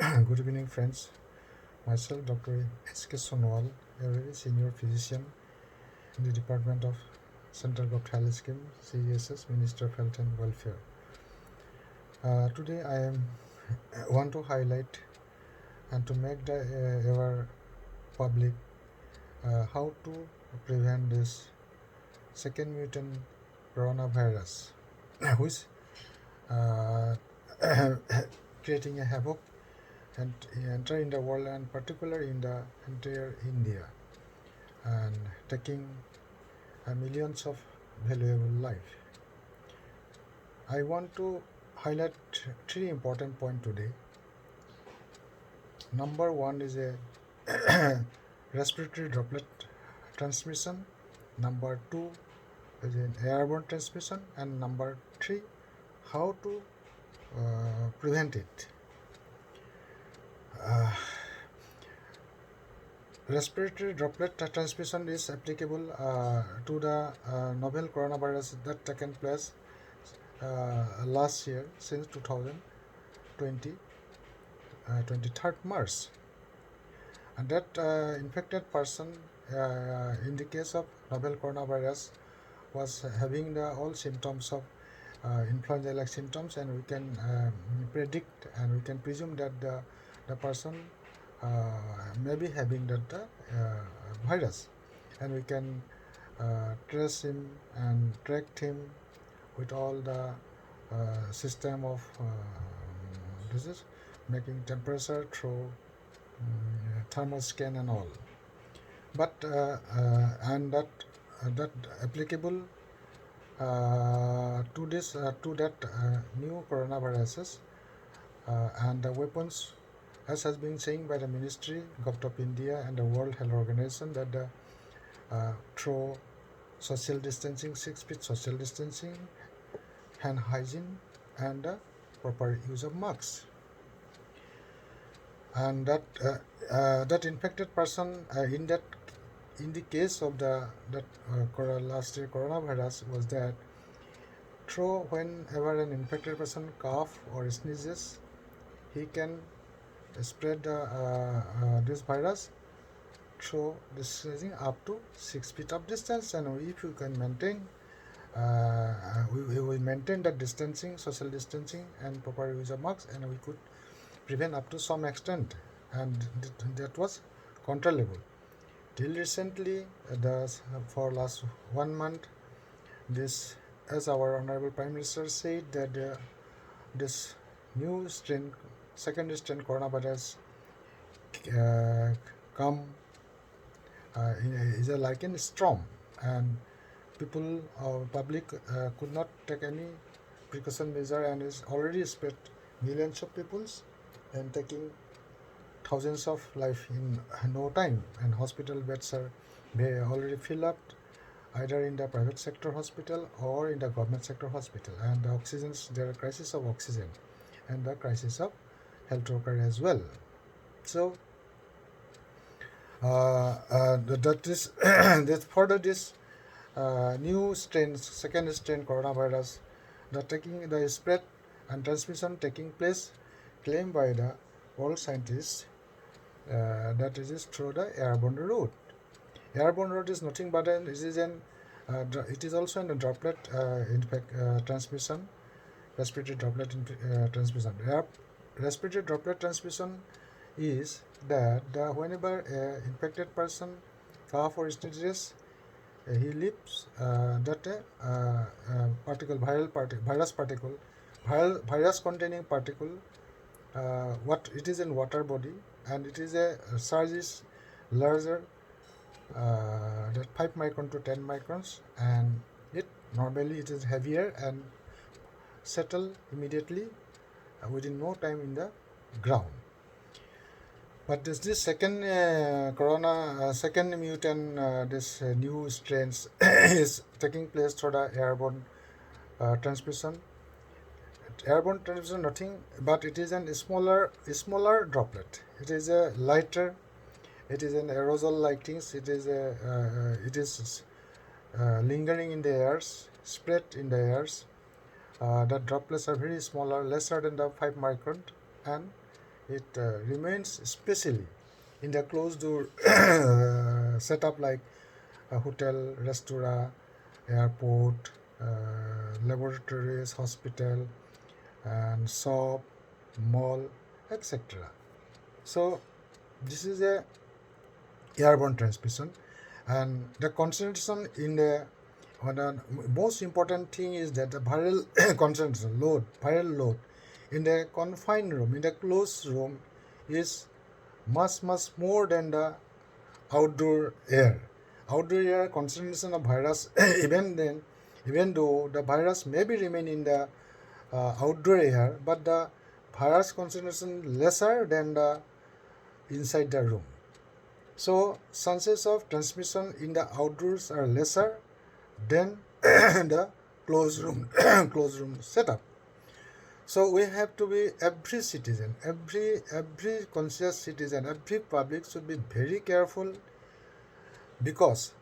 Good evening, friends. Myself, Dr. S.K. Sonwal, a very senior physician in the Department of Central Government Health Scheme, CESS, Minister of Health and Welfare. Today, I want to highlight and to make the our public how to prevent this second mutant coronavirus, which uh, creating a havoc and enter in the world and particularly in the entire India and taking millions of valuable life. I want to highlight three important points today. Number one is a respiratory droplet transmission. Number two is an airborne transmission, and number three, how to prevent it. Respiratory droplet transmission is applicable to the novel coronavirus that taken place last year since 2020, 23rd March. And that infected person in the case of novel coronavirus was having all symptoms of influenza-like symptoms, and we can predict and we can presume that the person may be having that virus, and we can trace him and track him with all the system of disease, making temperature through thermal scan and all. But and that applicable to this to that new coronaviruses and the weapons, as has been saying by the Ministry, Government of India and the World Health Organization, that through social distancing, 6 feet social distancing, hand hygiene, and proper use of masks, and that infected person in the case of that last year coronavirus was that through whenever an infected person cough or sneezes, he can spread this virus through distancing up to 6 feet of distance. And if you can maintain, we will maintain that distancing, social distancing, and proper use of masks, and we could prevent up to some extent, and that was controllable. Till recently, for last 1 month, this, as our Honorable Prime Minister said, that this new strain, second strain coronavirus come is like a storm, and people public could not take any precaution measure, and is already spread millions of peoples and taking thousands of life in no time, and hospital beds are already filled up either in the private sector hospital or in the government sector hospital, and the oxygens, there are crisis of oxygen and the crisis of health worker as well. So that is that further this new strain, second strain coronavirus, the spread and transmission taking place, claimed by the world scientists, that is through the airborne route. Airborne route is nothing but it is also in the droplet transmission, respiratory droplet transmission. Respiratory droplet transmission is that whenever an infected person cough or sneezes, he leaves that virus containing particle, what it is in water body, and it is a surge is larger, that 5 micron to 10 microns, and normally it is heavier and settle immediately within no time in the ground. But this second second mutant, this new strains is taking place through the airborne transmission. Airborne transmission nothing but it is a smaller droplet. It is a lighter. It is an aerosol like things. It is lingering in the airs, spread in the airs. The droplets are very smaller, lesser than the 5 micron, and it remains, especially in the closed door setup like a hotel, restaurant, airport, laboratories, hospital, and shop, mall, etc. So this is a airborne transmission, and the concentration in the most important thing is that the viral concentration viral load in the confined room, in the closed room, is much more than the outdoor air. Outdoor air concentration of virus even though the virus may be remain in the outdoor air, but the virus concentration lesser than the inside the room. So chances of transmission in the outdoors are lesser than the closed room closed room setup. So we have to be, every citizen, every conscious citizen, every public should be very careful, because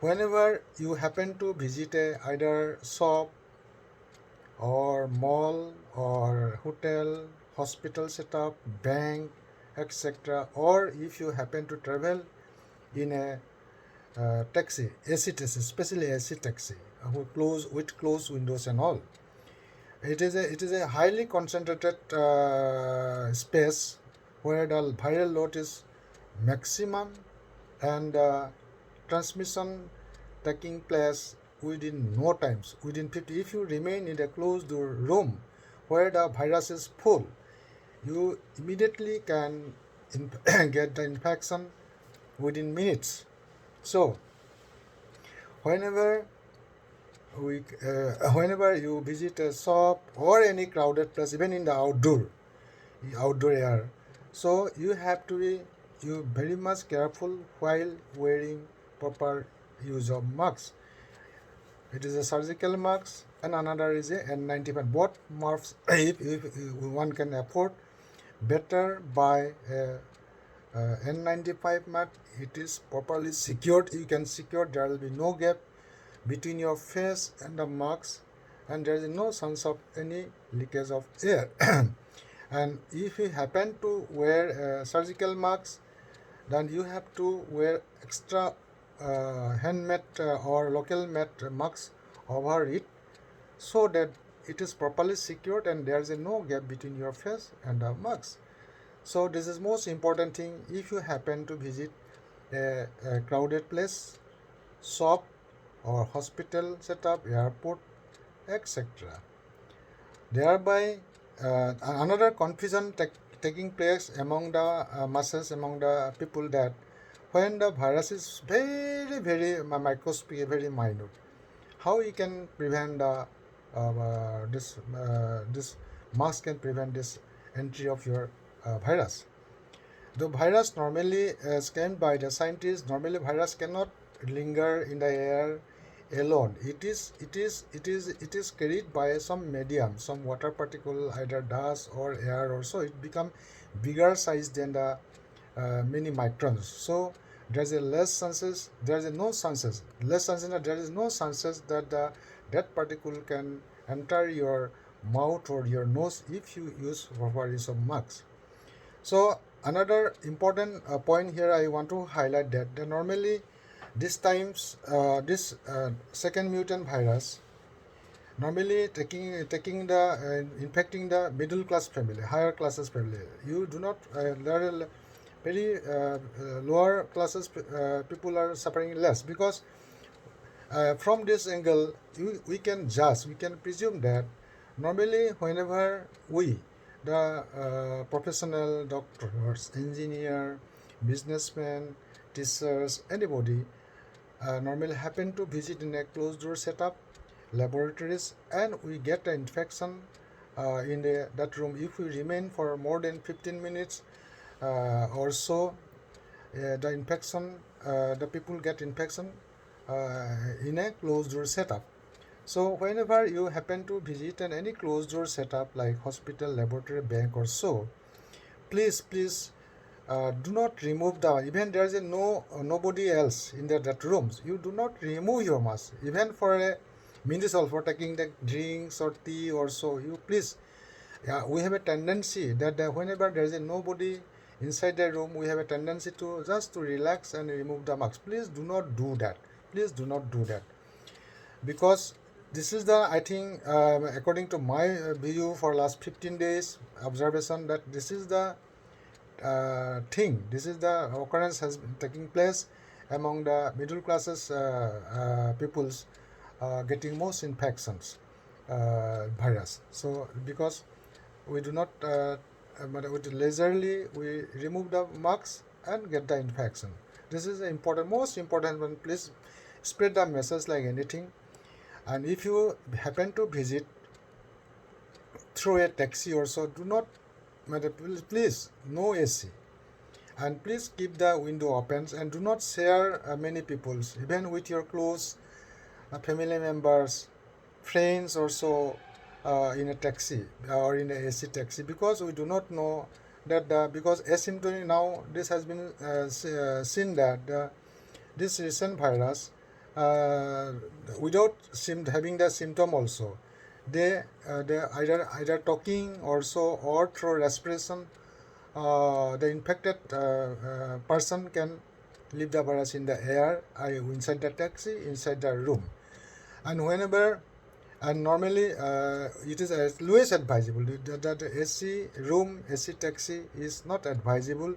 whenever you happen to visit either shop or mall or hotel, hospital setup, bank, etc., or if you happen to travel in a taxi, AC taxi, especially AC taxi, with closed windows and all, it is a highly concentrated space where the viral load is maximum, and transmission taking place within no times, within 50. If you remain in a closed room where the virus is full, you immediately can get the infection within minutes. So whenever whenever you visit a shop or any crowded place, even in the outdoor air, so you have to be very much careful while wearing proper use of masks. It is a surgical mask and another is a N95. Both masks, if one can afford, better buy a N95 mask. It is properly secured. You can secure. There will be no gap between your face and the mask, and there is no chance of any leakage of air. And if you happen to wear surgical masks, then you have to wear extra handmade or local made masks over it, so that it is properly secured and there is no gap between your face and the mask. So this is most important thing if you happen to visit a crowded place, shop or hospital setup, airport, etc. Thereby, another confusion taking place among the masses, among the people, that when the virus is very microscopic, very minute, how you can prevent this mask can prevent this entry of your virus. The virus normally, scanned by the scientists, normally virus cannot linger in the air alone. It is carried by some medium, some water particle, either dust or air, or so it become bigger size than the many microns. So there is less chances that that particle can enter your mouth or your nose if you use proper use of masks. So another important point here I want to highlight that normally this this second mutant virus normally taking the infecting the middle class family, higher classes family. You do not there are very lower classes people are suffering less, because from this angle we can presume that normally whenever the professional doctors, engineer, businessmen, teachers, anybody normally happen to visit in a closed door setup, laboratories, and we get an infection in that room. If we remain for more than 15 minutes or so, the people get infection in a closed door setup. So whenever you happen to visit any closed door setup like hospital, laboratory, bank, or so, please do not remove even there is nobody else in that rooms. You do not remove your mask even for a minute, for taking the drinks or tea or so. You please Yeah, we have a tendency that whenever there is nobody inside the room, we have a tendency to just to relax and remove the mask. Please do not do that. Please do not do that, because this is the, I think, according to my view for last 15 days observation, that this is the thing, this is the occurrence has been taking place among the middle classes peoples, getting most infections virus. So because we do not with leisurely we remove the marks and get the infection. This is the important, most important one. Please spread the message like anything. And if you happen to visit through a taxi or so, do not, please no AC, and please keep the window open and do not share many peoples, even with your close family members, friends also, in a taxi or in a AC taxi, because we do not know that because asymptomatic now, this has been seen that this recent virus, without having the symptom also, they either talking also or through respiration, the infected person can leave the virus in the air, inside the taxi, inside the room. And whenever, and normally it is always advisable that AC room, AC taxi is not advisable.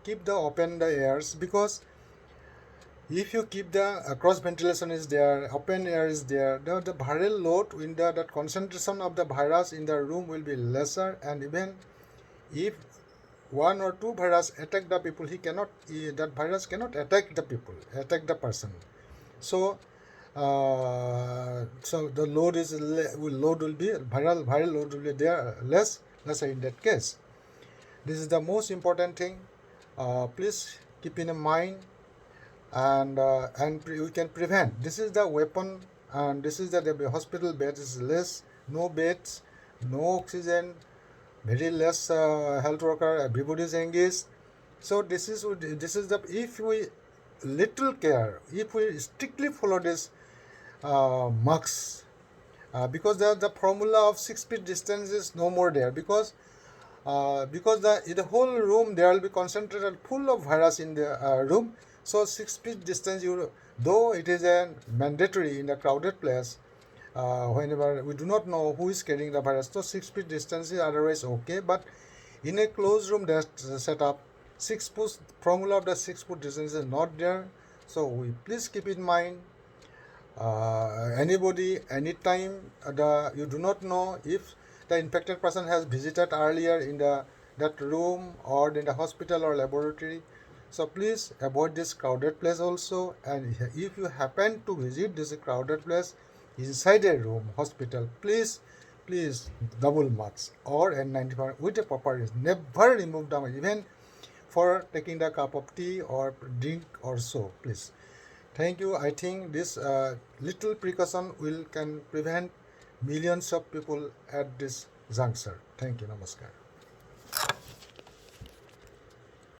Keep the open the airs, because if you keep the cross ventilation is there, open air is there, the viral load in that concentration of the virus in the room will be lesser. And even if one or two virus attack the people, that virus cannot attack the people, attack the person. So so the load will be viral load will be there lesser in that case. This is the most important thing. Please keep in mind, and we can prevent. This is the weapon, and this is the hospital bed is less, no beds, no oxygen, very less health worker, everybody is engaged. So this is the, if we little care, if we strictly follow this marks, because the formula of 6 feet distance is no more there, because in the whole room there will be concentrated full of virus in the room. So 6 feet distance, though it is a mandatory in a crowded place, whenever we do not know who is carrying the virus, so 6 feet distance is otherwise okay. But in a closed room that set up, 6 foot formula of the 6 foot distance is not there. So we please keep in mind, anybody, anytime, you do not know if the infected person has visited earlier in that room or in the hospital or laboratory. So please avoid this crowded place also. And if you happen to visit this crowded place inside a room, hospital, please double mask or N95 with a proper. Never remove them, even for taking the cup of tea or drink or so. Please. Thank you. I think this little precaution can prevent millions of people at this juncture. Thank you. Namaskar.